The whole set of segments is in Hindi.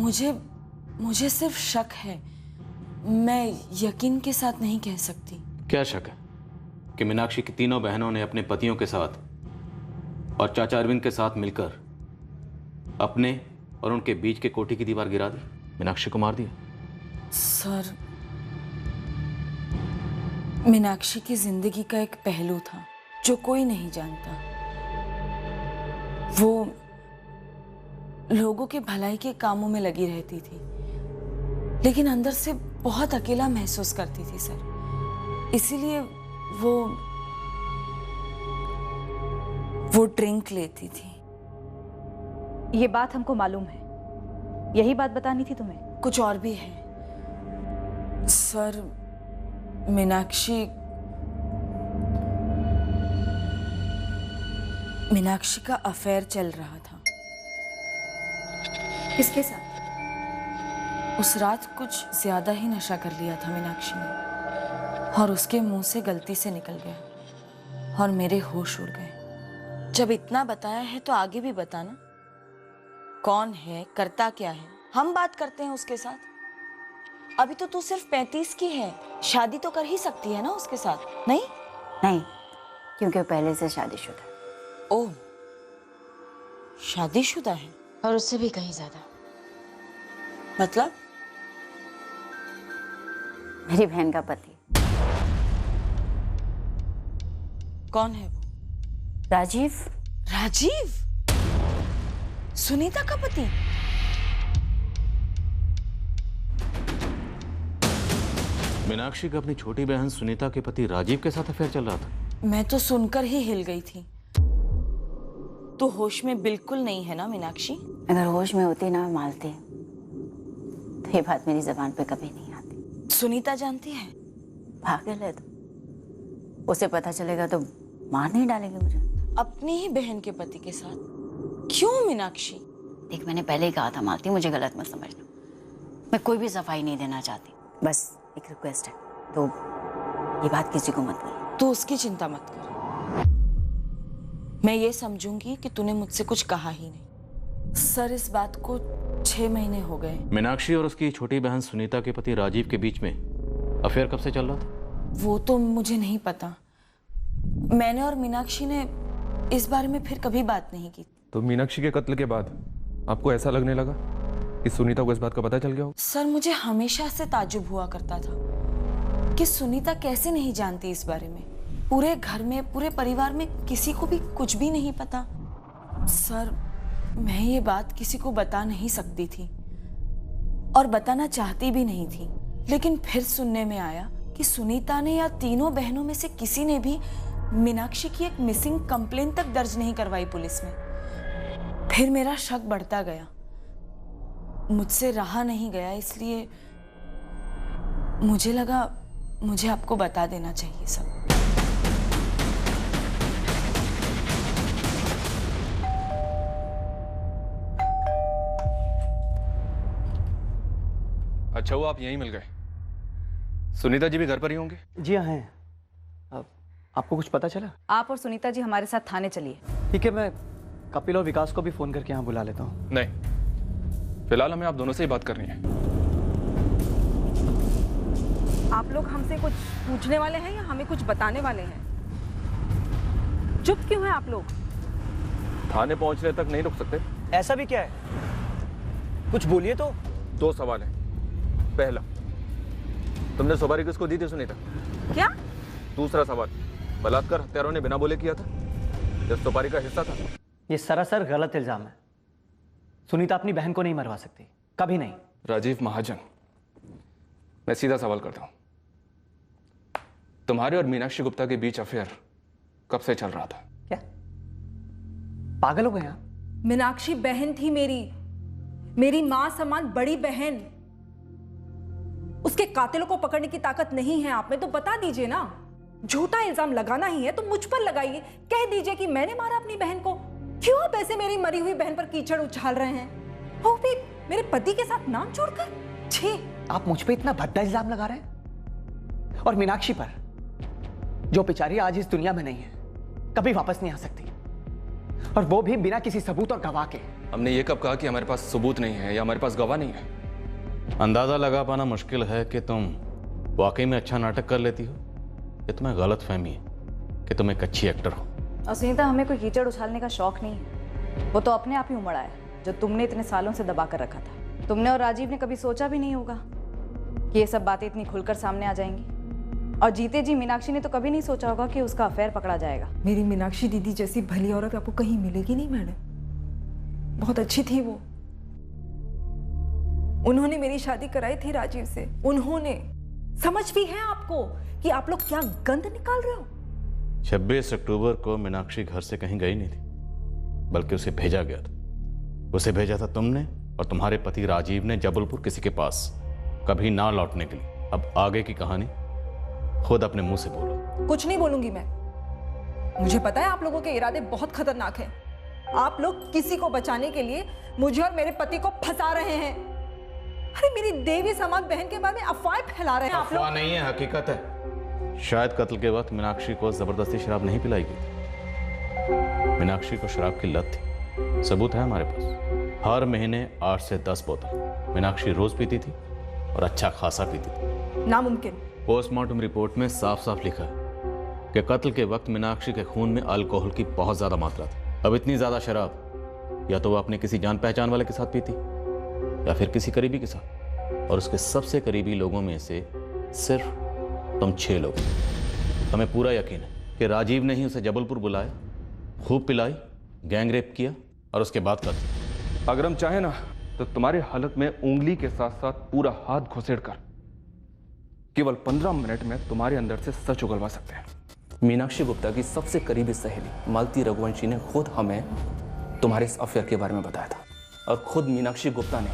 मुझे मुझे सिर्फ शक है, मैं यकीन के साथ नहीं कह सकती। क्या शक है कि मीनाक्षी की तीनों बहनों ने अपने पतियों के साथ और चाचा अरविंद के साथ मिलकर अपने और उनके बीच के कोठी की दीवार गिरा दी, मीनाक्षी को मार दिया? सर, मीनाक्षी की जिंदगी का एक पहलू था जो कोई नहीं जानता। वो लोगों के भलाई के कामों में लगी रहती थी, लेकिन अंदर से बहुत अकेला महसूस करती थी सर। इसीलिए वो ड्रिंक लेती थी। ये बात हमको मालूम है, यही बात बतानी थी तुम्हें? कुछ और भी है सर। मीनाक्षी का अफेयर चल रहा था। किसके साथ? उस रात कुछ ज्यादा ही नशा कर लिया था मीनाक्षी ने, और उसके मुंह से गलती से निकल गया और मेरे होश उड़ गए। जब इतना बताया है तो आगे भी बताना। कौन है, करता क्या है, हम बात करते हैं उसके साथ। अभी तो तू सिर्फ 35 की है, शादी तो कर ही सकती है ना उसके साथ, नहीं? नहीं, क्योंकि वो पहले से शादीशुदा है। ओह, शादीशुदा है? और उससे भी कहीं ज्यादा। मतलब? मेरी बहन का पति। कौन है वो? राजीव। राजीव? सुनीता का पति? मीनाक्षी का अपनी छोटी बहन सुनीता के पति राजीव के साथ अफेयर चल रहा था? मैं तो सुनकर ही हिल गई थी। तो होश में बिल्कुल नहीं है ना मीनाक्षी? अगर होश में होती ना मालती, तो ये बात मेरी जबान पे कभी नहीं आती। सुनीता जानती है? पागल है तो। उसे पता चलेगा तो मार नहीं डालेगी मुझे। अपनी ही बहन के पति के साथ? क्यों मीनाक्षी? देख, मैंने पहले ही कहा था मालती, मुझे गलत मत समझना। मैं कोई भी सफाई नहीं देना चाहती, बस एक रिक्वेस्ट है, तो ये बात किसी को मत बोल। तू उसकी चिंता मत कर। मैं ये समझूंगी कि तूने मुझसे कुछ कहा ही नहीं। सर, इस बात को 6 महीने हो गए। मीनाक्षी और उसकी छोटी बहन सुनीता के पति राजीव के बीच में अफेयर कब से चल रहा था? वो तो मुझे नहीं पता। मैंने और मीनाक्षी ने इस बारे में फिर कभी बात नहीं की। तो मीनाक्षी के कत्ल के बाद आपको ऐसा लगने लगा कि सुनीता को इस बात का पता चल गया हो? सर, मुझे हमेशा से ताज्जुब हुआ करता था कि सुनीता कैसे नहीं जानती इस बारे में। पूरे घर में, पूरे परिवार में किसी को भी कुछ भी नहीं पता। सर, मैं ये बात किसी को बता नहीं सकती थी और बताना चाहती भी नहीं थी, लेकिन फिर सुनने में आया कि सुनीता ने या तीनों बहनों में से किसी ने भी मीनाक्षी की एक मिसिंग कंप्लेंट तक दर्ज नहीं करवाई पुलिस में। फिर मेरा शक बढ़ता गया, मुझसे रहा नहीं गया, इसलिए मुझे लगा मुझे आपको बता देना चाहिए सब। अच्छा हुआ आप यहीं मिल गए। सुनीता जी भी घर पर ही होंगे? जी हाँ हैं। आपको कुछ पता चला? आप और सुनीता जी हमारे साथ थाने चलिए। ठीक है, मैं कपिल और विकास को भी फोन करके यहाँ बुला लेता हूँ। नहीं, फिलहाल हमें आप दोनों से ही बात करनी है। आप लोग हमसे कुछ पूछने वाले हैं या हमें कुछ बताने वाले हैं? चुप क्यों हैं आप लोग? थाने पहुंचने तक नहीं रुक सकते? ऐसा भी क्या है? कुछ बोलिए तो। 2 सवाल हैं। पहला, तुमने सुपारी किसको दी थी सुनीता? क्या? दूसरा सवाल, बलात्कार हत्यारों ने बिना बोले किया था? इस सुपारी का हिस्सा था? ये सरासर गलत इल्जाम है। सुनीता अपनी बहन को नहीं मरवा सकती, कभी नहीं। राजीव महाजन, मैं सीधा सवाल करता हूं, तुम्हारे और मीनाक्षी गुप्ता के बीच अफेयर कब से चल रहा था? क्या पागल हो गए आप? मीनाक्षी बहन थी मेरी मां समान बड़ी बहन। उसके कातिलों को पकड़ने की ताकत नहीं है आप में तो बता दीजिए ना। झूठा इल्जाम लगाना ही है तो मुझ पर लगाइए, कह दीजिए कि मैंने मारा अपनी बहन को। क्यों आप ऐसे मेरी मरी हुई बहन पर कीचड़ उछाल रहे हैं, वो भी मेरे पति के साथ नाम जोड़कर? छी! आप मुझ पे इतना भद्दा इल्जाम लगा रहे हैं, और मीनाक्षी पर, जो बेचारी आज इस दुनिया में नहीं है, कभी वापस नहीं आ सकती। और वो भी बिना किसी सबूत और गवाह के। हमने ये कब कहा कि हमारे पास सबूत नहीं है या हमारे पास गवाह नहीं है? अंदाजा लगा पाना मुश्किल है कि तुम वाकई में अच्छा नाटक कर लेती हो, ये तुम्हें गलत फहमी है कि तुम एक अच्छी एक्टर हो। और सुनीता, हमें कोई कीचड़ उछालने का शौक नहीं है, वो तो अपने आप ही उमड़ा है जो तुमने इतने सालों से दबा कर रखा था। तुमने और राजीव ने कभी सोचा भी नहीं होगा कि ये सब बातें इतनी खुलकर सामने आ जाएंगी। और जीते जी मीनाक्षी ने तो कभी नहीं सोचा होगा कि उसका अफेयर पकड़ा जाएगा। मेरी मीनाक्षी दीदी जैसी भली औरत आपको कहीं मिलेगी नहीं मैडम, बहुत अच्छी थी वो। उन्होंने मेरी शादी कराई थी राजीव से, उन्होंने। समझ भी है आपको कि आप लोग क्या गंद निकाल रहे हो? 26 अक्टूबर को मीनाक्षी घर से कहीं गई नहीं थी, बल्कि उसे भेजा गया था। उसे भेजा था तुमने और तुम्हारे पति राजीव ने जबलपुर किसी के पास, कभी ना लौटने के लिए। अब आगे की कहानी खुद अपने मुंह से बोलो। कुछ नहीं बोलूंगी मैं। मुझे पता है आप लोगों के इरादे बहुत खतरनाक हैं। आप लोग किसी को बचाने के लिए मुझे और मेरे पति को फंसा रहे हैं। अरे मेरी देवी समान बहन के बारे में अफवाहें फैला रहे हैं आप लोग। अफवाह नहीं है, हकीकत है। शायद कत्ल के वक्त मीनाक्षी को जबरदस्ती शराब नहीं पिलाई गई थी। मीनाक्षी को शराब की लत थी, सबूत है हमारे पास। हर महीने 8 से 10 बोतल मीनाक्षी रोज पीती थी और अच्छा खासा पीती थी। नामुमकिन। पोस्टमार्टम रिपोर्ट में साफ साफ लिखा है कि कत्ल के वक्त मीनाक्षी के खून में अल्कोहल की बहुत ज्यादा मात्रा थी। अब इतनी ज्यादा शराब या तो वो अपने किसी जान पहचान वाले के साथ पीती या फिर किसी करीबी के साथ, और उसके सबसे करीबी लोगों में से सिर्फ तुम 6 लोग। हमें पूरा यकीन है कि राजीव ने ही उसे जबलपुर बुलाया, खूब पिलाई, गैंगरेप किया और उसके बाद कत्ल। अगर हम चाहें ना तो तुम्हारी हालत में उंगली के साथ साथ पूरा हाथ घुसेड़कर केवल 15 मिनट में तुम्हारे अंदर से सच उगलवा सकते हैं। मीनाक्षी गुप्ता की सबसे करीबी सहेली मालती रघुवंशी ने खुद हमें तुम्हारे इस अफेयर के बारे में बताया था, और खुद मीनाक्षी गुप्ता ने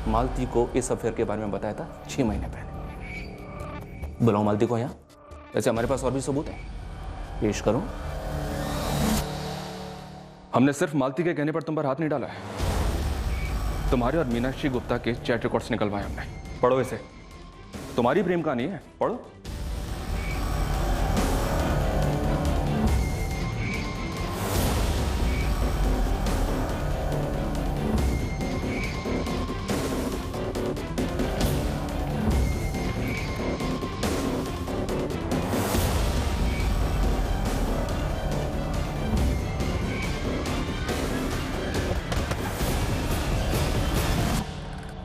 मालती को इस अफेयर के बारे में बताया था 6 महीने पहले। बुलाओ मालती को यहाँ। वैसे हमारे पास और भी सबूत है, पेश करो। हमने सिर्फ मालती के कहने पर तुम पर हाथ नहीं डाला है। तुम्हारे और मीनाक्षी गुप्ता के चैट रिकॉर्ड्स निकलवाए हमने। पढ़ो इसे, तुम्हारी प्रेम कहानी है, पढ़ो।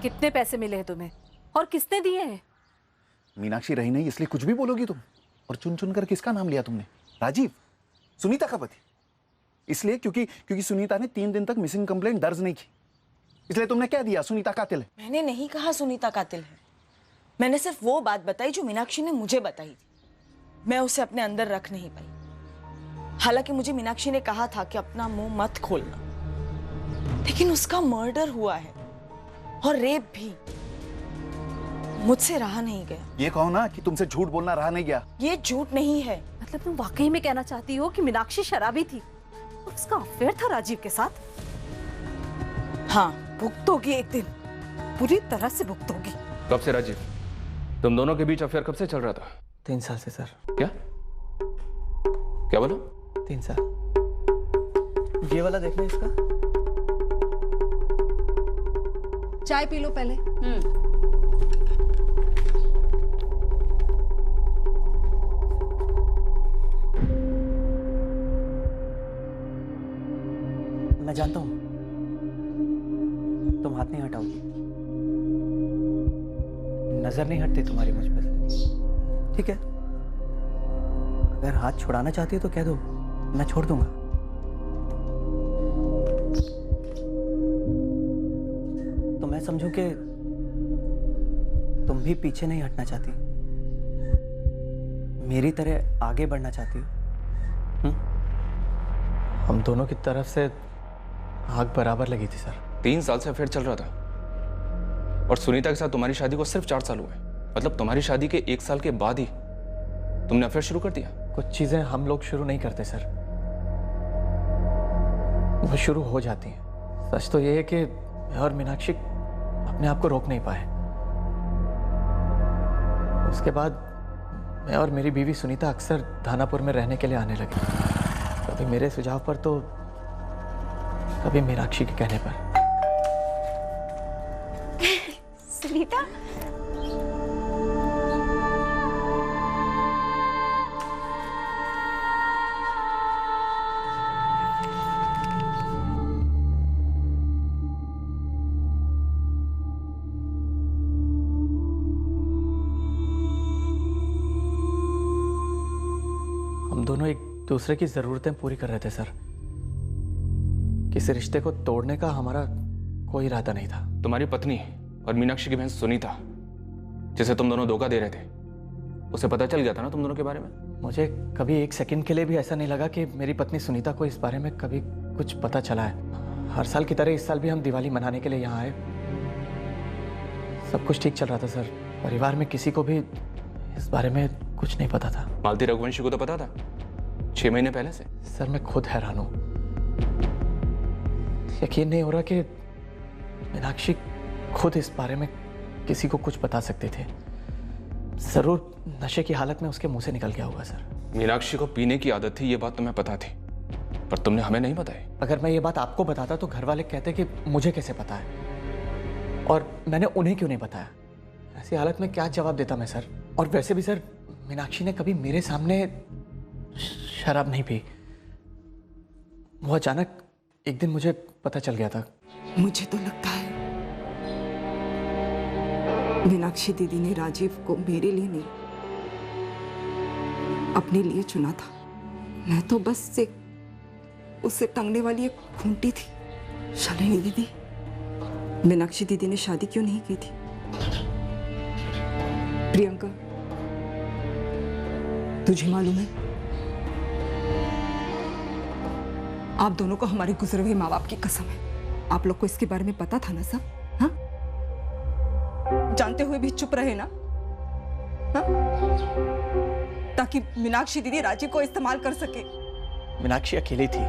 कितने पैसे मिले हैं तुम्हें और किसने दिए हैं? मीनाक्षी रही नहीं इसलिए कुछ भी बोलोगी तुम। और चुन चुन कर किसका नाम लिया तुमने? राजीव, सुनीता का पति। इसलिए क्योंकि सुनीता ने 3 दिन तक मिसिंग कंप्लेंट दर्ज नहीं की, इसलिए तुमने क्या दिया? सुनीता कातिल है। मैंने नहीं कहा सुनीता कातिल है। मैंने सिर्फ वो बात बताई जो मीनाक्षी ने मुझे बताई थी। मैं उसे अपने अंदर रख नहीं पाई। हालांकि मुझे मीनाक्षी ने कहा था कि अपना मुंह मत खोलना, लेकिन उसका मर्डर हुआ है और रेप भी। मुझसे रहा नहीं गया। ये कहो ना कि तुमसे झूठ बोलना रहा नहीं गया। ये झूठ नहीं है। मतलब तुम वाकई में कहना चाहती हो कि मीनाक्षी शराबी थी और उसका अफेयर था राजीव के साथ? हाँ, भुगतोगी एक दिन, पूरी तरह से भुगतोगी। कब से राजीव? तुम दोनों के बीच अफेयर कब से चल रहा था? 3 साल से सर। क्या क्या बोलो? 3 साल। ये वाला देखना इसका। चाय पी लो पहले। मैं जानता हूं तुम हाथ नहीं हटाओगी, नजर नहीं हटती तुम्हारी मुझ पे से। ठीक है, अगर हाथ छुड़ाना चाहती हो तो कह दो, मैं छोड़ दूंगा। तो मैं समझूं कि तुम भी पीछे नहीं हटना चाहती, मेरी तरह आगे बढ़ना चाहती हो। हम दोनों की तरफ से आग बराबर लगी थी सर। 3 साल से अफेयर चल रहा था और सुनीता के साथ तुम्हारी शादी को सिर्फ 4 साल हुए। मतलब तुम्हारी शादी के 1 साल के बाद ही तुमने अफेयर शुरू कर दिया। कुछ चीजें हम लोग शुरू नहीं करते सर, वो शुरू हो जाती हैं। सच तो ये है कि मैं और मीनाक्षी अपने आप को रोक नहीं पाए। उसके बाद मैं और मेरी बीवी सुनीता अक्सर धानापुर में रहने के लिए आने लगे। कभी मेरे सुझाव पर तो कभी मीनाक्षी के कहने पर। सुनीता, हम दोनों एक दूसरे की जरूरतें पूरी कर रहे थे सर। किसी रिश्ते को तोड़ने का हमारा कोई इरादा नहीं था। तुम्हारी पत्नी और मीनाक्षी की बहन सुनीता, जिसे तुम दोनों धोखा दे रहे थे, उसे पता चल गया था ना तुम दोनों के बारे में? मुझे कभी एक सेकंड के लिए भी ऐसा नहीं लगा कि मेरी पत्नी सुनीता को इस बारे में कभी कुछ पता चला है। हर साल की तरह इस साल भी हम दिवाली मनाने के लिए यहाँ आए। सब कुछ ठीक चल रहा था सर। परिवार में किसी को भी इस बारे में कुछ नहीं पता था। मालती रघुवंशी को तो पता था 6 महीने पहले से। सर मैं खुद हैरान हूँ। यकीन नहीं हो रहा कि मीनाक्षी खुद इस बारे में किसी को कुछ बता सकते थे। जरूर नशे की हालत में उसके मुंह से निकल गया होगा सर। मीनाक्षी को पीने की आदत थी, ये बात तुम्हें पता थी, पर तुमने हमें नहीं बताई। अगर मैं ये बात आपको बताता तो घर वाले कहते कि मुझे कैसे पता है, और मैंने उन्हें क्यों नहीं बताया। ऐसी हालत में क्या जवाब देता मैं सर। और वैसे भी सर, मीनाक्षी ने कभी मेरे सामने शराब नहीं पी। वो अचानक एक दिन मुझे पता चल गया था। मुझे तो लगता है मीनाक्षी दीदी ने राजीव को मेरे लिए नहीं, अपने लिए चुना था। मैं तो बस एक उससे टंगने वाली एक खूंटी थी। शालिनी दीदी, मीनाक्षी दीदी ने शादी क्यों नहीं की थी? प्रियंका, तुझे मालूम है? आप दोनों को हमारे गुजरे हुए माँ बाप की कसम है। आप लोग को इसके बारे में पता था ना सब? हाँ? जानते हुए भी चुप रहे ना? हाँ? ताकि मीनाक्षी दीदी राजीव को इस्तेमाल कर सके। मीनाक्षी अकेली थी,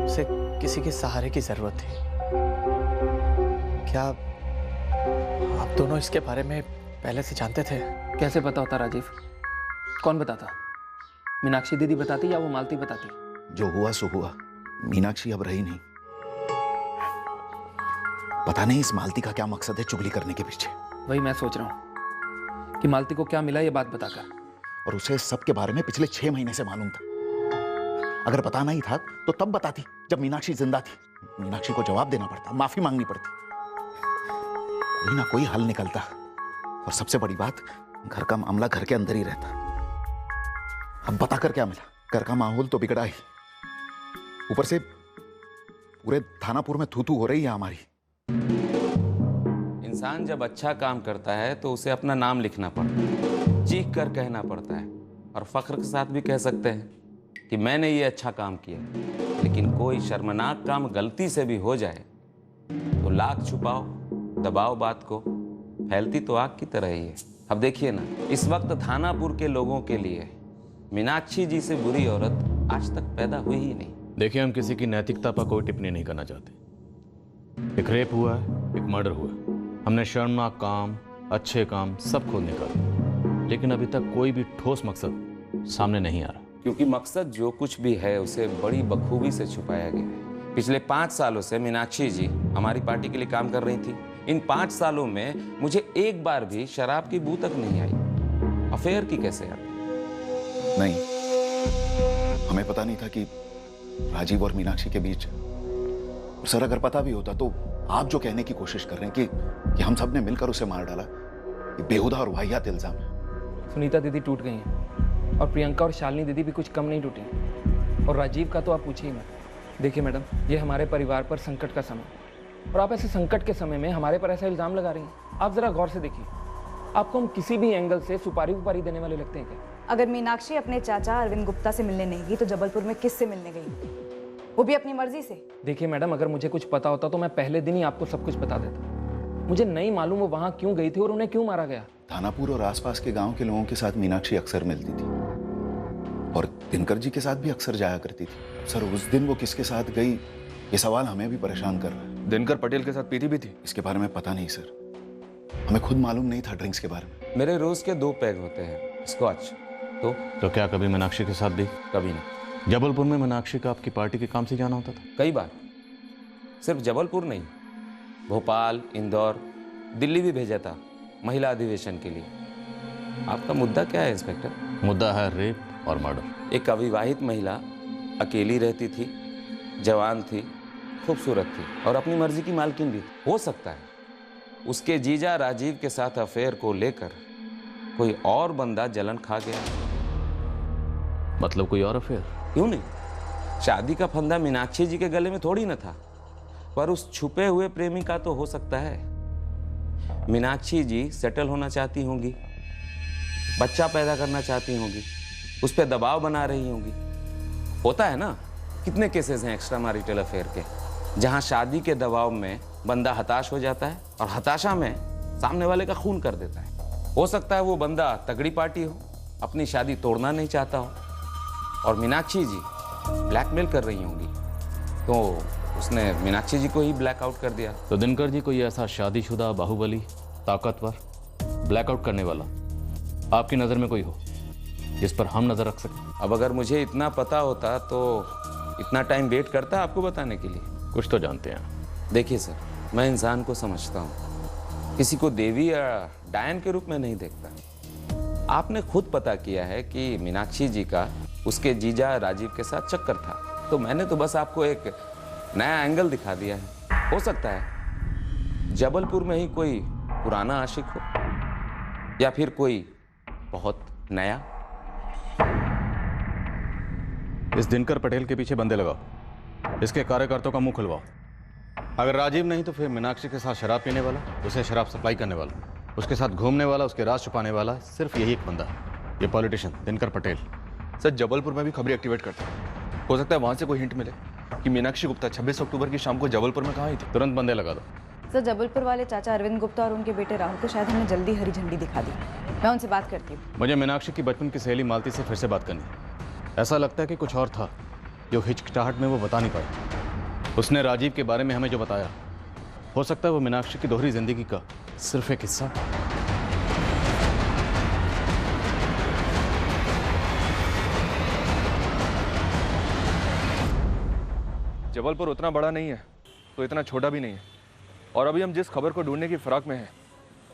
उसे किसी के सहारे की जरूरत थी। क्या आप दोनों इसके बारे में पहले से जानते थे? कैसे पता होता राजीव? कौन बताता? मीनाक्षी दीदी बताती या वो मालती बताती? जो हुआ सो हुआ। मीनाक्षी अब रही नहीं। पता नहीं इस मालती का क्या मकसद है चुगली करने के पीछे। वही मैं सोच रहा हूँ कि मालती को क्या मिला ये बात बताकर। और उसे सबके बारे में पिछले 6 महीने से मालूम था। अगर पता नहीं था तो तब बताती, जब मीनाक्षी जिंदा थी। मीनाक्षी को जवाब देना पड़ता, माफी मांगनी पड़ती, कोई ना कोई हल निकलता। और सबसे बड़ी बात, घर का मामला घर के अंदर ही रहता। अब बताकर क्या मिला? घर का माहौल तो बिगड़ा ही, ऊपर से पूरे थानापुर में थू-थू हो रही है हमारी। इंसान जब अच्छा काम करता है तो उसे अपना नाम लिखना पड़ता है, चीख कर कहना पड़ता है, और फख्र के साथ भी कह सकते हैं कि मैंने ये अच्छा काम किया। लेकिन कोई शर्मनाक काम गलती से भी हो जाए तो लाख छुपाओ, दबाओ बात को, फैलती तो आग की तरह ही है। अब देखिए ना, इस वक्त थानापुर के लोगों के लिए मीनाक्षी जी से बुरी औरत आज तक पैदा हुई ही नहीं। देखिए, हम किसी की नैतिकता पर कोई टिप्पणी नहीं करना चाहते। एक रेप हुआ है, एक मर्डर हुआ है। हमने शर्मनाक काम, अच्छे काम सब खोद निकाले, लेकिन अभी तक कोई भी ठोस मकसद सामने नहीं आ रहा। क्योंकि मकसद जो कुछ भी है उसे बड़ी बखूबी से छुपाया गया है। पिछले 5 सालों से मीनाक्षी जी हमारी पार्टी के लिए काम कर रही थी। इन 5 सालों में मुझे एक बार भी शराब की बू तक नहीं आई। अफेयर की कैसे यार? नहीं, हमें पता नहीं था कि राजीव और मीनाक्षी के बीच। और सर, अगर पता भी होता तो आप जो कहने की कोशिश कर रहे हैं कि हम सब ने मिलकर उसे मार डाला, ये बेहुदा और वाहियात इल्जाम है। सुनीता दीदी टूट गई हैं, और प्रियंका और शालिनी दीदी भी कुछ कम नहीं टूटी, और राजीव का तो आप पूछिए मत। देखिए मैडम, ये हमारे परिवार पर संकट का समय, और आप ऐसे संकट के समय में हमारे पर ऐसा इल्जाम लगा रही हैं। आप जरा गौर से देखिए, आपको हम किसी भी एंगल से सुपारी देने वाले लगते हैं क्या? अगर मीनाक्षी अपने चाचा अरविंद गुप्ता से मिलने नहीं गई तो जबलपुर में किससे मिलने गई? वो भी अपनी मर्जी से। देखिए मैडम, अगर मुझे कुछ पता होता तो मैं पहले दिन ही आपको सब कुछ बता देता। मुझे नहीं मालूम वो वहां क्यों गई थी और उन्हें क्यों मारा गया। थानापुर और आसपास के गांव के लोगों के साथ मीनाक्षी अक्सर मिलती थी, और दिनकर जी के साथ भी अक्सर जाया करती थी। सर, उस दिन वो किसके साथ गई, ये सवाल हमें भी परेशान कर रहा है। दिनकर पटेल के साथ पीती भी थी? इसके बारे में पता नहीं सर, हमें खुद मालूम नहीं था ड्रिंक्स के बारे में। मेरे रोज के 2 पैग होते हैं स्कॉच। तो क्या कभी मीनाक्षी के साथ भी? कभी नहीं। जबलपुर में मीनाक्षी का आपकी पार्टी के काम से जाना होता था? कई बार, सिर्फ जबलपुर नहीं, भोपाल, इंदौर, दिल्ली भी भेजा था महिला अधिवेशन के लिए। आपका मुद्दा क्या है इंस्पेक्टर? मुद्दा है रेप और मर्डर। एक अविवाहित महिला अकेली रहती थी, जवान थी, खूबसूरत थी और अपनी मर्जी की मालकिन भी थी। हो सकता है उसके जीजा राजीव के साथ अफेयर को लेकर कोई और बंदा जलन खा गया। मतलब कोई और अफेयर? क्यों नहीं, शादी का फंदा मीनाक्षी जी के गले में थोड़ी न था, पर उस छुपे हुए प्रेमी का तो हो सकता है। मीनाक्षी जी सेटल होना चाहती होंगी, बच्चा पैदा करना चाहती होंगी, उस पर दबाव बना रही होंगी। होता है ना, कितने केसेस हैं एक्स्ट्रा मैरिटल अफेयर के, जहां शादी के दबाव में बंदा हताश हो जाता है और हताशा में सामने वाले का खून कर देता है। हो सकता है वो बंदा तगड़ी पार्टी हो, अपनी शादी तोड़ना नहीं चाहता हो, और मीनाक्षी जी ब्लैकमेल कर रही होंगी, तो उसने मीनाक्षी जी को ही ब्लैकआउट कर दिया। तो दिनकर जी कोई ऐसा शादीशुदा, बाहुबली, ताकतवर, ब्लैकआउट करने वाला आपकी नज़र में कोई हो जिस पर हम नज़र रख सकते? अब अगर मुझे इतना पता होता तो इतना टाइम वेट करता आपको बताने के लिए। कुछ तो जानते हैं। देखिए सर, मैं इंसान को समझता हूँ, किसी को देवी या डायन के रूप में नहीं देखता। आपने खुद पता किया है कि मीनाक्षी जी का उसके जीजा राजीव के साथ चक्कर था, तो मैंने तो बस आपको एक नया एंगल दिखा दिया है। हो सकता है जबलपुर में ही कोई पुराना आशिक हो, या फिर कोई बहुत नया। इस दिनकर पटेल के पीछे बंदे लगाओ, इसके कार्यकर्ताओं का मुंह खुलवाओ। अगर राजीव नहीं तो फिर मीनाक्षी के साथ शराब पीने वाला, उसे शराब सप्लाई करने वाला, उसके साथ घूमने वाला, उसके राज छुपाने वाला, सिर्फ यही एक बंदा है, ये पॉलिटिशियन दिनकर पटेल। सर, जबलपुर में भी खबरें एक्टिवेट करते हैं, हो सकता है वहां से कोई हिंट मिले कि मीनाक्षी गुप्ता 26 अक्टूबर की शाम को जबलपुर में कहाँ आई थी। तुरंत बंदे लगा दो। सर, जबलपुर वाले चाचा अरविंद गुप्ता और उनके बेटे राहुल को शायद हमने जल्दी हरी झंडी दिखा दी। मैं उनसे बात करती हूँ। मुझे मीनाक्षी की बचपन की सहेली मालती से फिर से बात करनी है। ऐसा लगता है कि कुछ और था जो हिचकिचाहट में वो बता नहीं पाई। उसने राजीव के बारे में हमें जो बताया, हो सकता है वो मीनाक्षी की दोहरी जिंदगी का सिर्फ एक हिस्सा। जबलपुर उतना बड़ा नहीं है तो इतना छोटा भी नहीं है, और अभी हम जिस खबर को ढूंढने की फिराक में हैं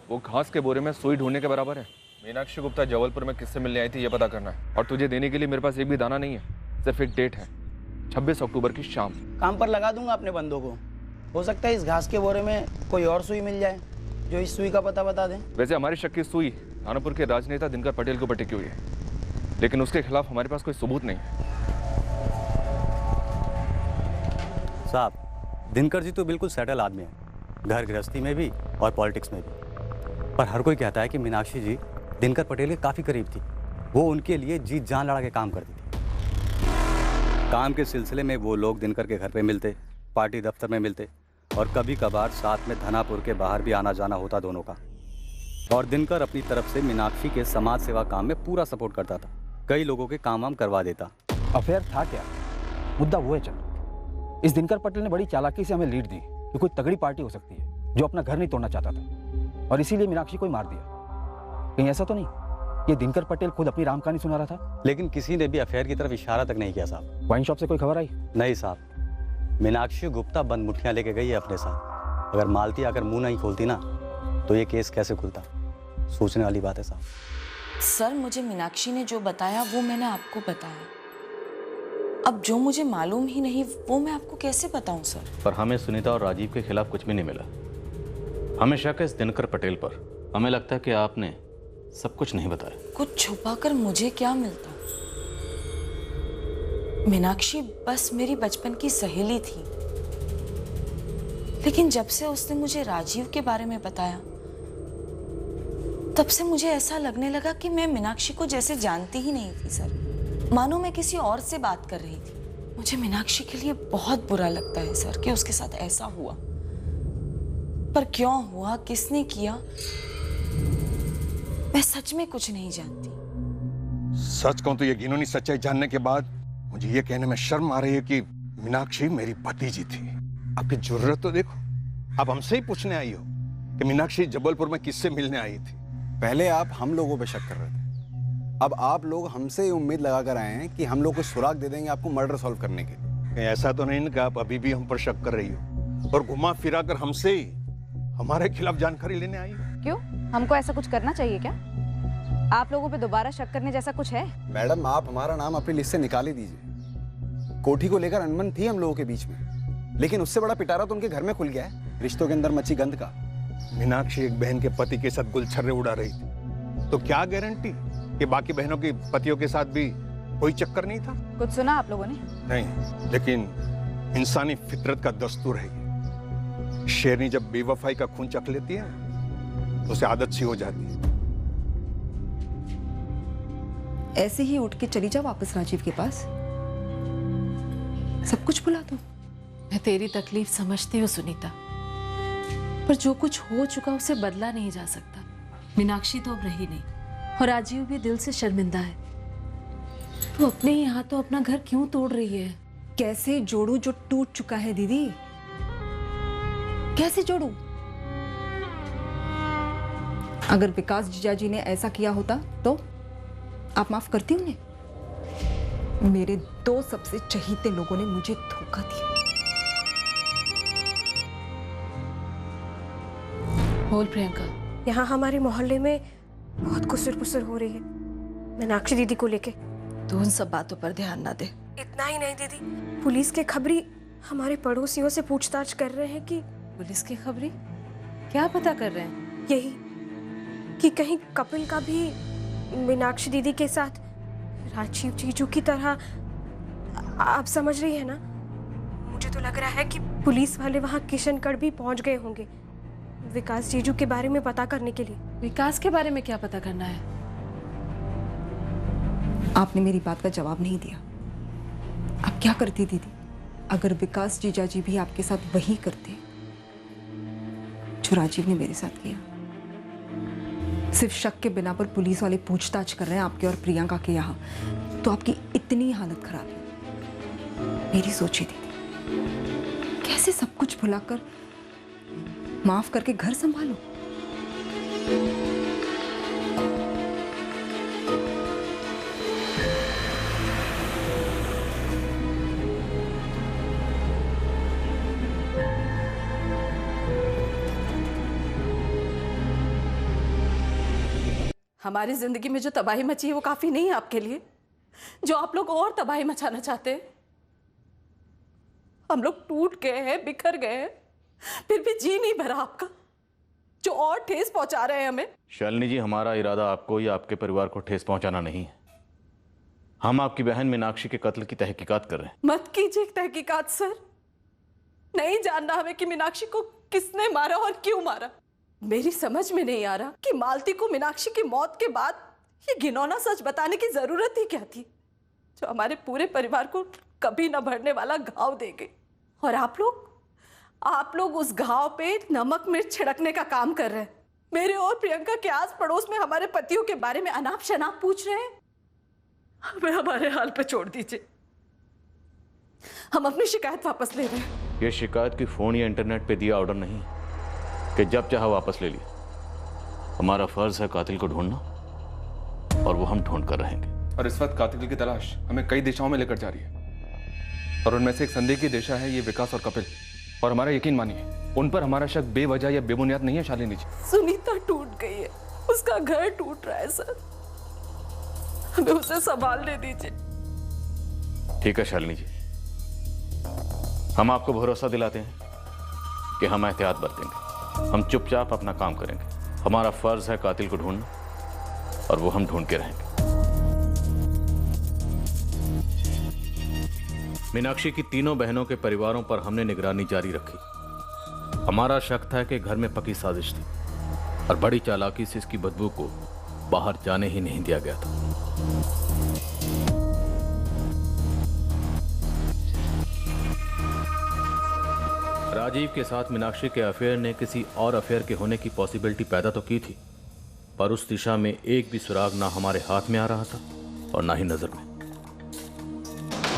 वो घास के बोरे में सुई ढूंढने के बराबर है। मीनाक्षी गुप्ता जबलपुर में किससे मिलने आई थी ये पता करना है, और तुझे देने के लिए मेरे पास एक भी दाना नहीं है, सिर्फ एक डेट है, 26 अक्टूबर की शाम। काम पर लगा दूंगा अपने बंदों को, हो सकता है इस घास के बोरे में कोई और सुई मिल जाए जो इस सुई का पता बता दें। वैसे हमारी शक की सुई थानापुर के राजनेता दिनकर पटेल को टिकी हुई है, लेकिन उसके खिलाफ हमारे पास कोई सबूत नहीं है। साहब, दिनकर जी तो बिल्कुल सेटल आदमी है, घर गृहस्थी में भी और पॉलिटिक्स में भी, पर हर कोई कहता है कि मीनाक्षी जी दिनकर पटेल के काफ़ी करीब थी। वो उनके लिए जी जान लड़ा के काम करती थी। काम के सिलसिले में वो लोग दिनकर के घर पे मिलते, पार्टी दफ्तर में मिलते, और कभी कभार साथ में धनापुर के बाहर भी आना जाना होता दोनों का। और दिनकर अपनी तरफ से मीनाक्षी के समाज सेवा काम में पूरा सपोर्ट करता था, कई लोगों के काम वाम करवा देता। अफेयर था क्या? मुद्दा वो है चल, इस दिनकर पटेल ने बड़ी चालाकी से हमें लीड दी कि कोई तगड़ी पार्टी हो सकती है जो अपना घर नहीं तोड़ना चाहता था, और इसीलिए मीनाक्षी को ही मार दिया। कहीं ऐसा तो नहीं ये दिनकर पटेल खुद अपनी राम कहानी सुना रहा था? लेकिन किसी ने भी अफेयर की तरफ इशारा तक नहीं किया साहब। वाइन शॉप से कोई खबर आई? नहीं साहब, मीनाक्षी गुप्ता बंद मुठ्ठियां लेके गई है अपने साथ। अगर मालती आकर मुंह नहीं खोलती ना तो ये केस कैसे खुलता? सोचने वाली बात है साहब। सर, मुझे मीनाक्षी ने जो बताया वो मैंने आपको बताया। अब जो मुझे मालूम ही नहीं वो मैं आपको कैसे बताऊं सर? पर हमें सुनीता और राजीव के खिलाफ कुछ भी नहीं मिला। हमें शक है इस दिनकर पटेल पर। हमें लगता है कि आपने सब कुछ नहीं बताया। कुछ छुपाकर मुझे क्या मिलता? मीनाक्षी बस मेरी बचपन की सहेली थी, लेकिन जब से उसने मुझे राजीव के बारे में बताया तब से मुझे ऐसा लगने लगा कि मैं मीनाक्षी को जैसे जानती ही नहीं थी सर, मानो मैं किसी और से बात कर रही थी। मुझे मीनाक्षी के लिए बहुत बुरा लगता है सर कि उसके साथ ऐसा हुआ, पर क्यों हुआ, किसने किया, मैं सच में कुछ नहीं जानती। सच कहूं तो ये घिनौनी सच्चाई जानने के बाद मुझे ये कहने में शर्म आ रही है कि मीनाक्षी मेरी भतीजी थी। आपकी जरूरत तो देखो, आप हमसे ही पूछने आई हो कि मीनाक्षी जबलपुर में किससे मिलने आई थी। पहले आप हम लोगों पे शक कर रहे थे, अब आप लोग हमसे ये उम्मीद लगा कर आए हैं कि हम लोग को सुराग दे देंगे आपको मर्डर सॉल्व करने के। कहीं ऐसा तो नहीं ना कि आप अभी भी हम पर शक कर रही हो और घुमा फिरा कर हमसे ही हमारे खिलाफ जानकारी लेने आई हो? क्यों, हमको ऐसा कुछ करना चाहिए क्या? आप लोगों पे दोबारा शक करने जैसा कुछ है? मैडम आप हमारा नाम अपनी लिस्ट से निकाल ही दीजिए। कोठी को लेकर अनबन थी हम लोगों के बीच में, लेकिन उससे बड़ा पिटारा तो उनके घर में खुल गया है, रिश्तों के अंदर मची गंध का। मीनाक्षी एक बहन के पति के साथ गुलछर्रे उड़ा रही थी, तो क्या गारंटी कि बाकी बहनों के पतियों के साथ भी कोई चक्कर नहीं था? कुछ सुना आप लोगों ने? नहीं, लेकिन इंसानी फितरत का दस्तूर है ये। शेरनी जब बेवफाई का खून चख लेती है तो उसे आदत सी हो जाती है। ऐसे ही उठ के चली जा वापस राजीव के पास, सब कुछ भुला दो। मैं तेरी तकलीफ समझती हूँ सुनीता, पर जो कुछ हो चुका उसे बदला नहीं जा सकता। मीनाक्षी तो अब रही नहीं और राजीव भी दिल से शर्मिंदा है। तो अपने ही हाथों अपना घर क्यों तोड़ रही है? कैसे जोड़ू जो टूट चुका है दीदी, कैसे जोड़ू? अगर विकास जीजाजी ने ऐसा किया होता तो आप माफ करती उन्हें? मेरे 2 सबसे चहीते लोगों ने मुझे धोखा दिया। बोल प्रियंका। यहाँ हमारे मोहल्ले में बहुत कुसर पुसर हो रही है मीनाक्षी दीदी को लेके। तू उन सब बातों पर ध्यान ना दे। इतना ही नहीं दीदी, पुलिस के खबरी हमारे पड़ोसियों से पूछताछ कर रहे हैं कि पुलिस की खबरी क्या पता कर रहे हैं? यही कि कहीं कपिल का भी मीनाक्षी दीदी के साथ राजीव जीजू की तरह, आप समझ रही है ना? मुझे तो लग रहा है कि पुलिस वाले वहाँ किशनगढ़ भी पहुँच गए होंगे विकास जीजू के बारे में पता करने के लिए। विकास के बारे में क्या पता करना है? आपने मेरी बात का जवाब नहीं दिया। आप क्या करती दीदी अगर विकास जीजाजी भी आपके साथ वही करते जो राजीव ने मेरे साथ किया? सिर्फ शक के बिना पर पुलिस वाले पूछताछ कर रहे हैं आपके और प्रियंका के यहाँ, तो आपकी इतनी हालत खराब है। मेरी सोची दीदी, कैसे सब कुछ भुलाकर माफ करके घर संभालो। हमारी जिंदगी में जो तबाही मची है वो काफी नहीं है आपके लिए, जो आप लोग और तबाही मचाना चाहते हैं? हम लोग टूट गए हैं, बिखर गए हैं, फिर भी जी नहीं भरा आपका, जो और ठेस पहुंचा रहे हैं हमें। शालिनी जी, हमारा इरादा आपको या आपके परिवार को ठेस पहुंचाना नहीं है। हम आपकी बहन मीनाक्षी के कत्ल की तहकीकात कर रहे हैं। मत कीजिए तहकीकात सर, नहीं जानना हमें कि मीनाक्षी को किसने मारा और क्यों मारा। मेरी समझ में नहीं आ रहा कि मालती को मीनाक्षी की मौत के बाद ये घिनौना सच बताने की जरूरत ही क्या थी, जो हमारे पूरे परिवार को कभी न भरने वाला घाव दे गई। और आप लोग उस घाव पे नमक मिर्च छिड़कने का काम कर रहे हैं। मेरे और प्रियंका के आस पड़ोस में हमारे पतियों के बारे में अनाप शनाप पूछ रहे हैं। हमें हमारे हाल पे छोड़ दीजिए, हम अपनी शिकायत वापस ले रहे हैं। ये शिकायत की फोन या इंटरनेट पे दिया ऑर्डर नहीं कि जब चाहा वापस ले लिया। हमारा फर्ज है कातिल को ढूंढना, और वो हम ढूंढ कर रहेंगे। और इस वक्त कातिल की तलाश हमें कई दिशाओं में लेकर जा रही है, और उनमें से एक संदेह की दिशा है ये विकास और कपिल। और हमारा यकीन मानिए, उन पर हमारा शक बेवजह या बेबुनियाद नहीं है शालिनी जी। सुनीता टूट गई है, उसका घर टूट रहा है सर, हमें उसे संभालने दीजिए। ठीक है शालिनी जी, हम आपको भरोसा दिलाते हैं कि हम एहतियात बरतेंगे। हम चुपचाप अपना काम करेंगे। हमारा फर्ज है कातिल को ढूंढना, और वो हम ढूंढ के रहेंगे। मीनाक्षी की तीनों बहनों के परिवारों पर हमने निगरानी जारी रखी। हमारा शक था कि घर में पकी साजिश थी, और बड़ी चालाकी से इसकी बदबू को बाहर जाने ही नहीं दिया गया था। राजीव के साथ मीनाक्षी के अफेयर ने किसी और अफेयर के होने की पॉसिबिलिटी पैदा तो की थी, पर उस दिशा में एक भी सुराग ना हमारे हाथ में आ रहा था और ना ही नजर में।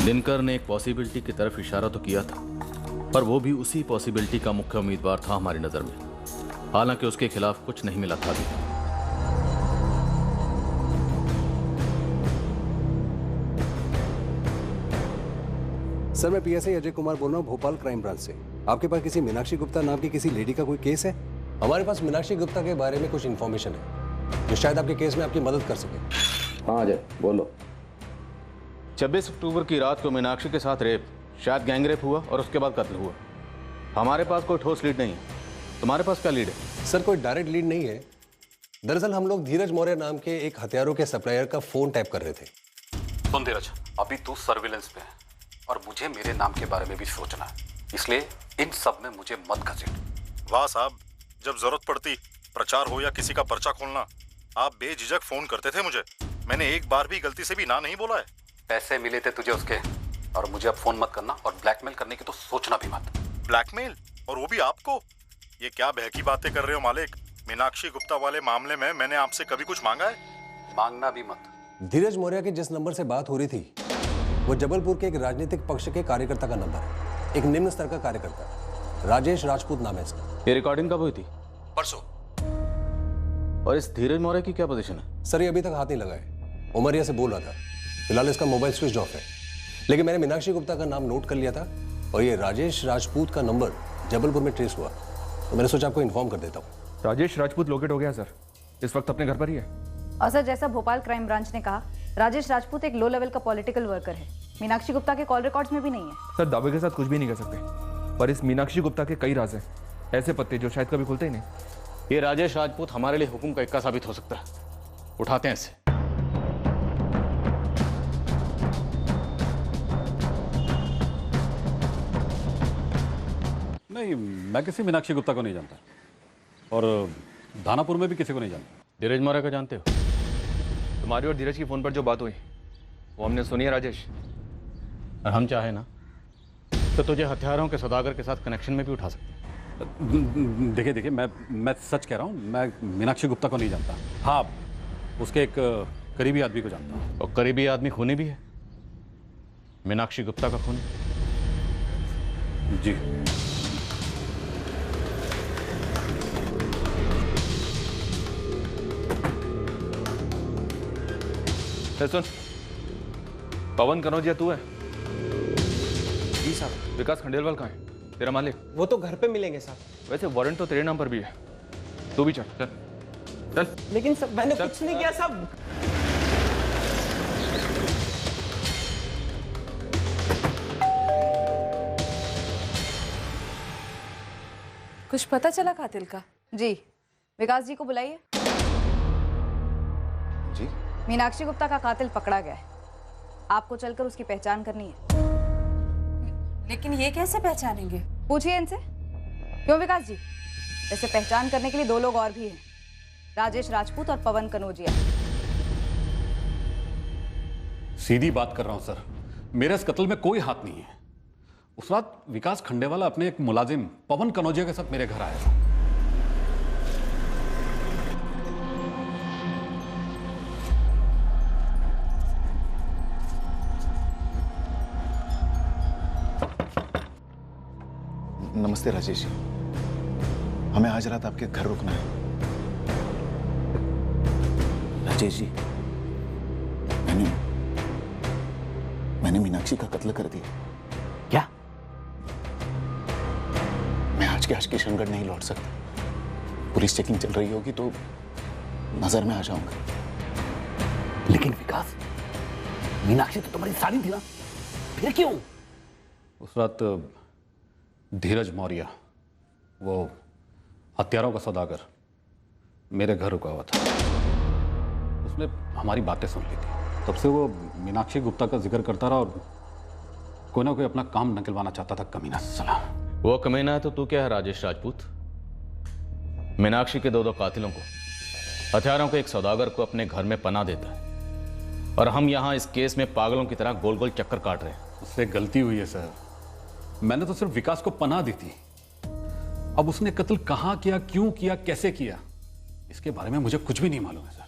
दिनकर ने एक पॉसिबिलिटी की तरफ इशारा तो किया था, पर वो भी उसी पॉसिबिलिटी का मुख्य उम्मीदवार था हमारी नजर में, हालांकि उसके खिलाफ कुछ नहीं मिला था अभी। सर मैं पीएसआई अजय कुमार बोल रहा हूँ, भोपाल क्राइम ब्रांच से। आपके पास किसी मीनाक्षी गुप्ता नाम की किसी लेडी का कोई केस है? हमारे पास मीनाक्षी गुप्ता के बारे में कुछ इन्फॉर्मेशन है जो शायद आपके केस में आपकी मदद कर सके। हाँ अजय बोलो। 26 अक्टूबर की रात को मीनाक्षी के साथ रेप, शायद गैंग रेप हुआ और उसके बाद कत्ल हुआ। हमारे पास कोई ठोस लीड नहीं है। तुम्हारे पास क्या लीड है? सर कोई डायरेक्ट लीड नहीं है। दरअसल हम लोग धीरज मौर्य नाम के एक हथियारों के सप्लायर का फोन टैप कर रहे थे। सुन धीरज, अभी तू सर्विलेंस पे है और मुझे मेरे नाम के बारे में भी सोचना है, इसलिए इन सब में मुझे मत घसीट। वाह साहब, जब जरूरत पड़ती, प्रचार हो या किसी का पर्चा खोलना, आप बेझिझक फोन करते थे मुझे। मैंने एक बार भी गलती से भी ना नहीं बोला है। पैसे मिले थे तुझे उसके, और मुझे अब फोन मत करना और ब्लैकमेल करने की तो सोचना भी मत। ब्लैकमेल? और वो भी आपको? ये क्या बहकी बातें कर रहे हो मालिक? मीनाक्षी गुप्ता वाले मामले में मैंने आपसे कभी कुछ मांगा है? मांगना भी मत। धीरज मौर्य की जिस नंबर से बात हो रही थी वो जबलपुर के एक राजनीतिक पक्ष के कार्यकर्ता का नंबर है। एक निम्न स्तर का कार्यकर्ता, राजेश राजपूत नाम है इसका। ये रिकॉर्डिंग कब हुई थी? परसों। और इस धीरज मौर्य की क्या पोजीशन है? सर ये अभी तक हाथ नहीं लगाए। उमरिया से बोल रहा था। फिलहाल इसका मोबाइल स्विच ऑफ है, लेकिन मैंने मीनाक्षी गुप्ता का नाम नोट कर लिया था और ये राजेश राजपूत का नंबर जबलपुर में ट्रेस हुआ, तो मैंने सोचा आपको इन्फॉर्म कर देता हूँ। राजेश राजपूत लोकेट हो गया सर, इस वक्त अपने घर पर ही है। और सर जैसा भोपाल क्राइम ब्रांच ने कहा, राजेश राजपूत एक लो लेवल का पॉलिटिकल वर्कर है। मीनाक्षी गुप्ता के कॉल रिकॉर्ड्स में भी नहीं है। सर दावे के साथ कुछ भी नहीं कर सकते, पर इस मीनाक्षी गुप्ता के कई राज हैं, ऐसे पत्ते जो शायद कभी खुलते ही नहीं। ये राजेश राजपूत हमारे लिए हुक्म का इक्का साबित हो सकता है। उठाते हैं इसे। नहीं, मैं किसी मीनाक्षी गुप्ता को नहीं जानता और दानापुर में भी किसी को नहीं जानता। धीरज मौर्य को जानते हो? तुम्हारी और धीरज की फोन पर जो बात हुई वो हमने सुनी है राजेश। और हम चाहे ना तो तुझे हथियारों के सौदागर के साथ कनेक्शन में भी उठा सकते हैं। देखिए मैं सच कह रहा हूँ, मैं मीनाक्षी गुप्ता को नहीं जानता। हाँ, उसके एक करीबी आदमी को जानता हूँ। और करीबी आदमी खूनी भी है, मीनाक्षी गुप्ता का खूनी। जी सुन, पवन कनौजिया तू है? जी साहब। विकास खंडेलवाल कहाँ है? तेरा मालिक? वो तो घर पे मिलेंगे साहब। वैसे वारंट तो तेरे नाम पर भी है। तू भी चल चल चल। लेकिन सब मैंने कुछ नहीं किया साहब। कुछ पता चला कातिल का? जी, विकास जी को बुलाइए। जी? मीनाक्षी गुप्ता का कातिल पकड़ा गया है, आपको चलकर उसकी पहचान करनी है। लेकिन ये कैसे पहचानेंगे? पूछिए इनसे। क्यों विकास जी? वैसे पहचान करने के लिए दो लोग और भी हैं, राजेश राजपूत और पवन कनौजिया। सीधी बात कर रहा हूं सर, मेरे इस कत्ल में कोई हाथ नहीं है। उस रात विकास खंडेवाला अपने एक मुलाजिम पवन कनौजिया के साथ मेरे घर आया था। नमस्ते राजेश जी, हमें आज रात आपके घर रुकना है। राजेश जी, मैंने मीनाक्षी का कत्ल कर दिया। क्या? मैं आज के किशनगढ़ नहीं लौट सकता। पुलिस चेकिंग चल रही होगी तो नजर में आ जाऊंगा। लेकिन विकास, मीनाक्षी तो तुम्हारी साली थी ना, फिर क्यों? उस रात धीरज मौर्य, वो हथियारों का सौदागर, मेरे घर रुका हुआ था। उसने हमारी बातें सुन ली थी, तब से वो मीनाक्षी गुप्ता का जिक्र करता रहा और कोई ना कोई अपना काम निकलवाना चाहता था, कमीना साला। वो कमीना है तो तू क्या है राजेश राजपूत? मीनाक्षी के दो कातिलों को, हथियारों के एक सौदागर को अपने घर में पनाह देता है और हम यहां इस केस में पागलों की तरह गोल गोल चक्कर काट रहे हैं। उससे गलती हुई है सर, मैंने तो सिर्फ विकास को पनाह दी थी। अब उसने कत्ल कहां किया, क्यों किया, कैसे किया, इसके बारे में मुझे कुछ भी नहीं मालूम है सर।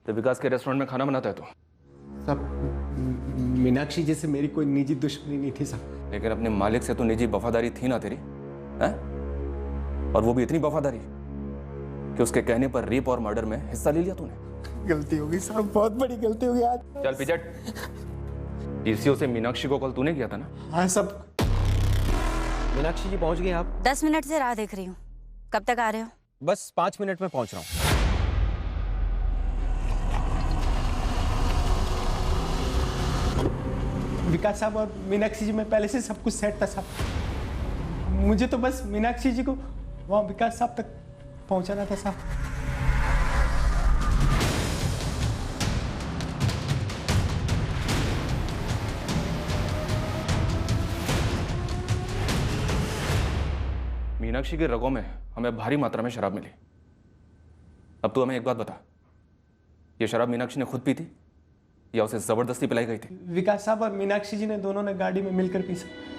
तो विकास के रेस्टोरेंट में खाना बनाता है तो? साहब, मीनाक्षी जी से मेरी कोई निजी दुश्मनी नहीं थी साहब। लेकिन अपने मालिक से तो निजी वफादारी थी ना तेरी, हैं? और वो भी इतनी वफादारी कि उसके कहने पर रेप और मर्डर में हिस्सा ले लिया तूने। गलती होगी साहब, बहुत बड़ी गलती होगी आज। चल पिचट। डीसीओ से मीनाक्षी को कॉल तूने किया था ना? हाँ सब। मीनाक्षी जी पहुंच गए आप? 10 मिनट से राह देख रही हूँ, कब तक आ रहे हो? बस 5 मिनट में पहुंच रहा हूँ। विकास साहब और मीनाक्षी जी में पहले से सब कुछ सेट था साहब। मुझे तो बस मीनाक्षी जी को वहाँ विकास साहब तक पहुँचाना था साहब। मीनाक्षी के रगों में हमें भारी मात्रा में शराब मिली। अब तू हमें एक बात बता, ये शराब मीनाक्षी ने खुद पी थी या उसे जबरदस्ती पिलाई गई थी? विकास साहब और मीनाक्षी जी ने दोनों ने गाड़ी में मिलकर पी साहब।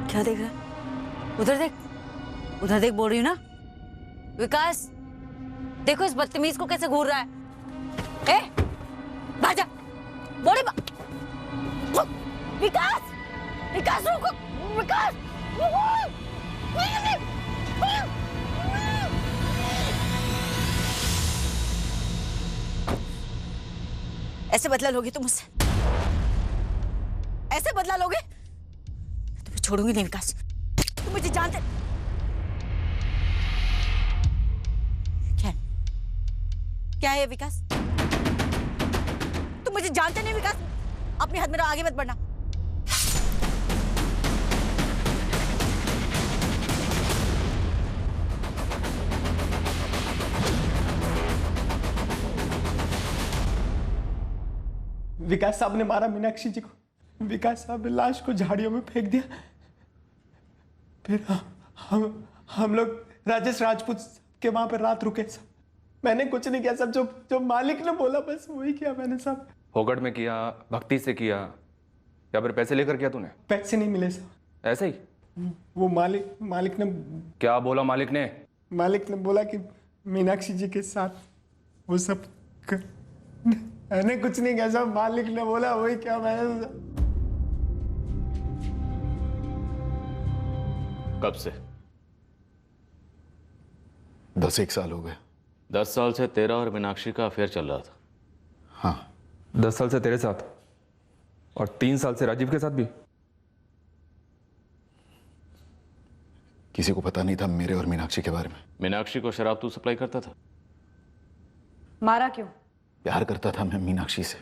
क्या देख रहा है? उधर देख बोल रही हूँ ना। विकास देखो इस बदतमीज को कैसे घूर रहा है। ए, भाग जा, बोले विकास, विकास रुको, विकास ऐसे बदला लोगे तुम मुझसे? ऐसे बदला लोगे? तुम्हें छोड़ूंगी नहीं विकास, तुम मुझे जानते। क्या है विकास? तुम मुझे जानते नहीं विकास, अपने हाथ मेरा आगे मत बढ़ना। विकास साहब ने मारा मीनाक्षी जी को। विकास साहब ने लाश को झाड़ियों में फेंक दिया। फिर हम लोग राजेश राजपूत के वहां पर रात रुके सब। मैंने कुछ नहीं किया सब, जो मालिक ने बोला बस वही किया मैंने सब। होगड़ में किया, भक्ति से किया, या फिर पैसे लेकर किया तूने? पैसे नहीं मिले सब। ऐसे ही? वो मालिक ने क्या बोला? मालिक ने बोला कि मीनाक्षी जी के साथ वो सब मैंने कुछ नहीं किया सब, मालिक ने बोला वही क्या मैंने। कब से? 10-1 साल हो गए। 10 साल से तेरा और मीनाक्षी का अफेयर चल रहा था? हाँ। 10 साल से तेरे साथ और 3 साल से राजीव के साथ भी? किसी को पता नहीं था मेरे और मीनाक्षी के बारे में। मीनाक्षी को शराब तू सप्लाई करता था? मारा क्यों? प्यार करता था मैं मीनाक्षी से,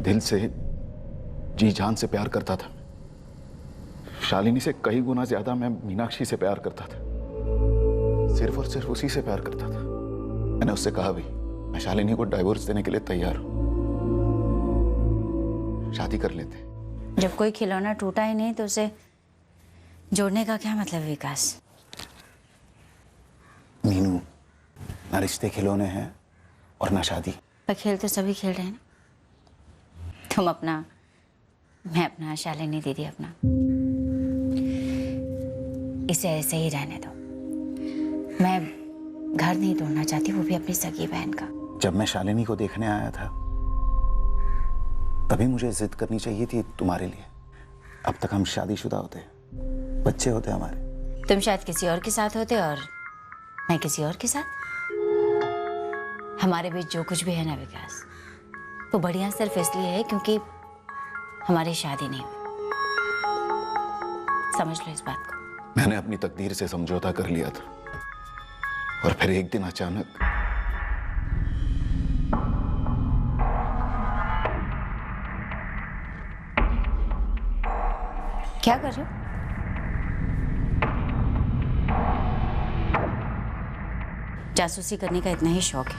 दिल से, जी जान से प्यार करता था। शालिनी से कई गुना ज्यादा मैं मीनाक्षी से प्यार करता था। सिर्फ और सिर्फ उसी से प्यार करता था। मैंने उससे कहा भी मैं शालिनी को डाइवोर्स देने के लिए तैयार हूं, शादी कर लेते। जब कोई खिलौना टूटा ही नहीं तो उसे जोड़ने का क्या मतलब विकास? मीनू, ना रिश्ते खिलौने हैं और ना शादी। पर खेल तो सभी खेल रहे हैं ना। तुम अपना, मैं अपना, शालिनी दीदी अपना। इसे ऐसे ही रहने दो। मैं घर नहीं तोड़ना चाहती, वो भी अपनी सगी बहन का। जब मैं शालिनी को देखने आया था तभी मुझे जिद करनी चाहिए थी तुम्हारे लिए। अब तक हम शादीशुदा होते, बच्चे होते हमारे। तुम शायद किसी और के साथ होते और मैं किसी और के साथ। हमारे बीच जो कुछ भी है ना विकास, वो बढ़िया सिर्फ इसलिए है क्योंकि हमारी शादी नहीं हुई। समझ लो इस बात को। मैंने अपनी तकदीर से समझौता कर लिया था और फिर एक दिन अचानक क्या कर रहे हो? जासूसी करने का इतना ही शौक है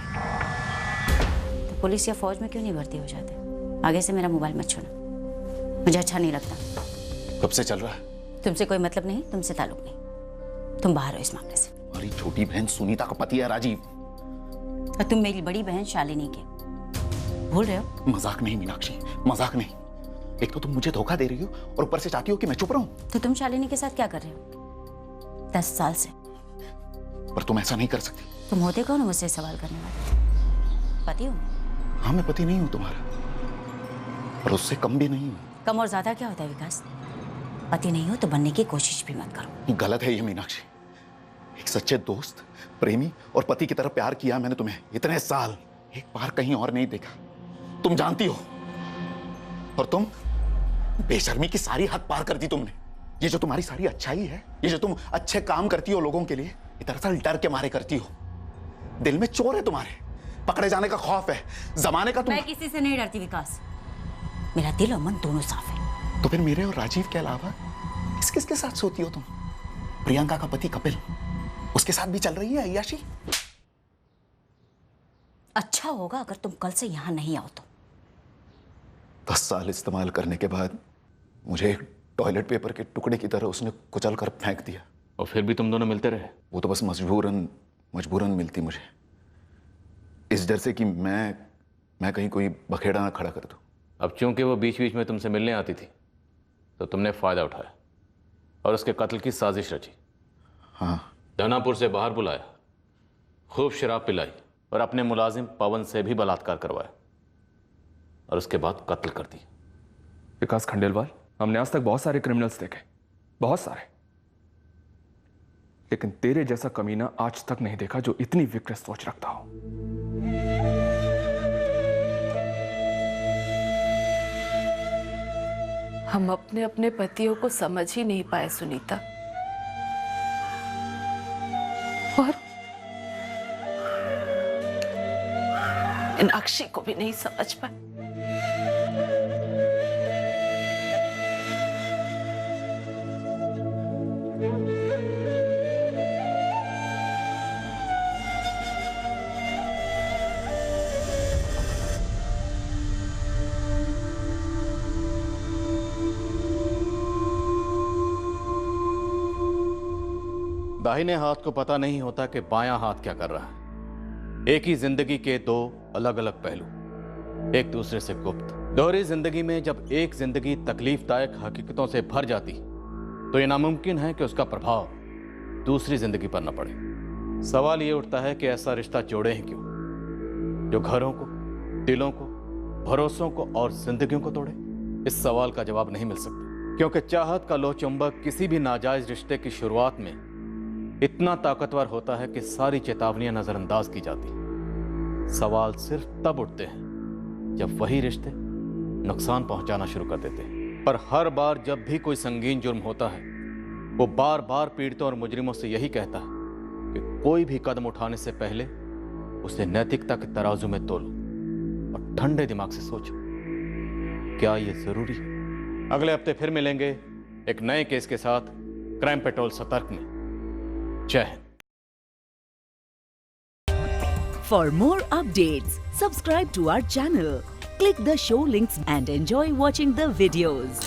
तो पुलिस या फौज में क्यों नहीं भर्ती हो जाते? आगे से मेरा मोबाइल मत छूना, मुझे अच्छा नहीं लगता। कब से चल रहा है? तुमसे कोई मतलब नहीं, तुमसे ताल्लुक नहीं। तुम बाहर हो इस मामले से। हमारी छोटी बहन सुनीता का पति है राजीव। और तुम मेरी बड़ी बहन शालिनी के भूल रहे हो? मजाक नहीं मीनाक्षी, मजाक नहीं। एक तो तुम मुझे धोखा दे रही हो और ऊपर से चाहती हो कि मैं चुप रहूं। तो तुम शालिनी के साथ क्या कर रहे हो 10 साल से? पर तुम ऐसा नहीं कर सकती। तुम होते कौन हो मुझसे सवाल करने वाले? पति हो? हाँ, मैं पति नहीं हूं तुम्हारा, पर उससे कम भी नहीं हूं। कम और ज्यादा क्या होता है विकास? पति नहीं हो तो बनने की कोशिश भी मत करो। गलत है ये मीनाक्षी। एक सच्चे दोस्त, प्रेमी और पति की तरह प्यार किया मैंने तुम्हें इतने साल, एक बार कहीं और नहीं देखा। तुम जानती हो। और तुम बेशर्मी की सारी हद पार कर दी तुमने। ये जो तुम्हारी सारी अच्छाई है, ये जो तुम अच्छे काम करती हो लोगों के लिए, ये दरअसल डर के मारे करती हो। दिल में चोर है तुम्हारे, पकड़े जाने का खौफ है, जमाने का। मैं किसी से नहीं डरती विकास, मेरा दिल और मन दोनों साफ है। तो फिर मेरे और राजीव के अलावा किसके साथ सोती हो तुम? प्रियंका का पति कपिल, उसके साथ भी चल रही है अय्याशी? अच्छा होगा अगर तुम कल से यहां नहीं आओ तो। 10 साल इस्तेमाल करने के बाद मुझे एक टॉयलेट पेपर के टुकड़े की तरह उसने कुचल कर फेंक दिया। और फिर भी तुम दोनों मिलते रहे? वो तो बस मजबूरन मिलती मुझे, इस डर से कि मैं कहीं कोई बखेड़ा ना खड़ा कर दूं। अब चूंकि वो बीच बीच में तुमसे मिलने आती थी तो तुमने फायदा उठाया और उसके कत्ल की साजिश रची। हाँ। दानापुर से बाहर बुलाया, खूब शराब पिलाई और अपने मुलाजिम पवन से भी बलात्कार करवाया और उसके बाद कत्ल कर दिया। विकास खंडेलवाल, हमने आज तक बहुत सारे क्रिमिनल्स देखे, बहुत सारे, लेकिन तेरे जैसा कमीना आज तक नहीं देखा जो इतनी विकृत सोच रखता हो। हम अपने अपने पतियों को समझ ही नहीं पाए सुनीता, और मीनाक्षी को भी नहीं समझ पाए। दाहिने हाथ को पता नहीं होता कि बायां हाथ क्या कर रहा है। एक ही जिंदगी के दो अलग अलग पहलू, एक दूसरे से गुप्त। दोहरी जिंदगी में जब एक जिंदगी तकलीफदायक हकीकतों से भर जाती तो यह नामुमकिन है कि उसका प्रभाव दूसरी जिंदगी पर न पड़े। सवाल ये उठता है कि ऐसा रिश्ता जोड़े हैं क्यों जो घरों को, दिलों को, भरोसों को और जिंदगियों को तोड़े? इस सवाल का जवाब नहीं मिल सकता, क्योंकि चाहत का लोह चुंबक किसी भी नाजायज रिश्ते की शुरुआत में इतना ताकतवर होता है कि सारी चेतावनियां नजरअंदाज की जाती। सवाल सिर्फ तब उठते हैं जब वही रिश्ते नुकसान पहुंचाना शुरू कर देते हैं। पर हर बार जब भी कोई संगीन जुर्म होता है, वो बार बार पीड़ितों और मुजरिमों से यही कहता है कि कोई भी कदम उठाने से पहले उसे नैतिकता के तराजू में तोलो और ठंडे दिमाग से सोचो, क्या ये जरूरी है? अगले हफ्ते फिर मिलेंगे एक नए केस के साथ क्राइम पेट्रोल सतर्क में। जय Hind. For more updates, subscribe to our channel, click the show links and enjoy watching the videos.